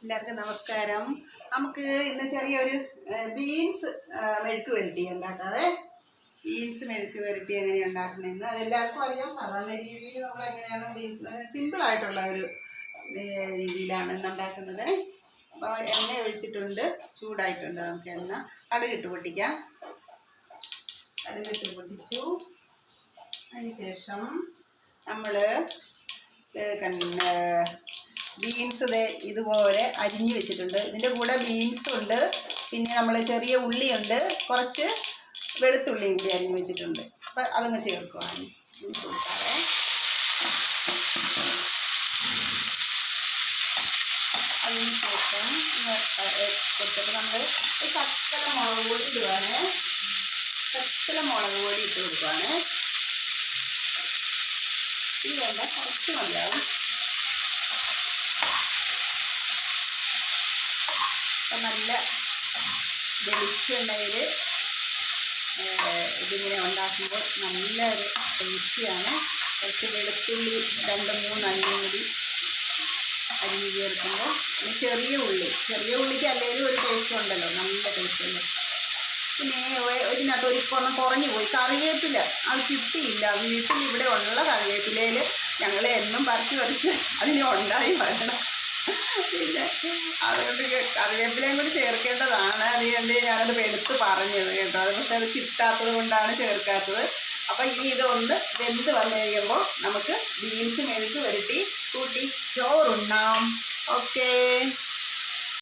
എല്ലാവർക്കും നമസ്കാരം. നമുക്ക് ഇന്ന് ചെറിയൊരു ബീൻസ് മെഴുക്ക് വരട്ടി ഉണ്ടാക്കാവേ. ബീൻസ് മെഴുക്ക് വരട്ടി എങ്ങനെയാണ് ഉണ്ടാക്കുന്നതെന്ന് അതെല്ലാവർക്കും അറിയാം. സാധാരണ രീതിയിൽ നമ്മൾ എങ്ങനെയാണ് ബീൻസ് സിമ്പിളായിട്ടുള്ള ഒരു രീതിയിലാണ് ഇന്ന് ഉണ്ടാക്കുന്നത്. അപ്പോൾ എണ്ണ ഒഴിച്ചിട്ടുണ്ട്, ചൂടായിട്ടുണ്ട്. നമുക്ക് എണ്ണ കടുകിട്ട് പൊട്ടിക്കാം. കടുകിട്ട് പൊട്ടിച്ചു. അതിനുശേഷം നമ്മൾ ബീൻസ് ഇതുപോലെ അരിഞ്ഞു വെച്ചിട്ടുണ്ട്. ഇതിൻ്റെ കൂടെ ബീൻസും ഉണ്ട്, പിന്നെ നമ്മൾ ചെറിയ ഉള്ളിയുണ്ട്, കുറച്ച് വെളുത്തുള്ളിയും കൂടി അരിഞ്ഞു വെച്ചിട്ടുണ്ട്. അപ്പം അതങ്ങ് ചേർക്കുവാണ്. കൊടുക്കാതെ അതിന് ശേഷം കൊടുത്തിട്ട് നമ്മൾ ശക്കല മുളക് പൊടി ഇടുവാണ്. ശക്കല മുളക് പൊടി ഇട്ട് കൊടുക്കുവാണ്. ഇത് വേണ്ട, കുറച്ച് മതിയാവും. നല്ല വെളിച്ചെണ്ണയിൽ ഇതിങ്ങനെ ഉണ്ടാക്കുമ്പോൾ നല്ലൊരു ടേസ്റ്റിയാണ്. കുറച്ച് വെളുത്തുള്ളി 2-3 അല്ലിയും കൂടി അരിഞ്ഞ് ചേർക്കുമ്പോൾ, പിന്നെ ചെറിയ ഉള്ളിക്ക് അല്ലെങ്കിൽ ഒരു ടേസ്റ്റ് ഉണ്ടല്ലോ, നല്ല ടേസ്റ്റ് ഉണ്ട്. പിന്നെ ഇതിനകത്ത് ഒരു കുറഞ്ഞു പോയി കറിവേപ്പില, അത് കിട്ടിയില്ല. വീട്ടിൽ ഇവിടെ ഉള്ള കറിവേപ്പിലയിൽ ഞങ്ങൾ എന്നും പറിച്ച് അതിന് ഉണ്ടായി വരണം. പിന്നെ അതുകൊണ്ട് കറിവേപ്പിലയും കൂടി ചേർക്കേണ്ടതാണ്. അതുകൊണ്ട് ഞാനത് എടുത്ത് പറഞ്ഞത് കേട്ടോ. അത് പക്ഷെ അത് കിട്ടാത്തത് കൊണ്ടാണ് ചേർക്കാത്തത്. അപ്പം ഇനി ഇതൊന്ന് വെന്ത് വന്നു കഴിയുമ്പോൾ നമുക്ക് ബീൻസ് മെഴുക്ക് വരട്ടി കൂട്ടി ചോറുണ്ണാം. ഓക്കേ.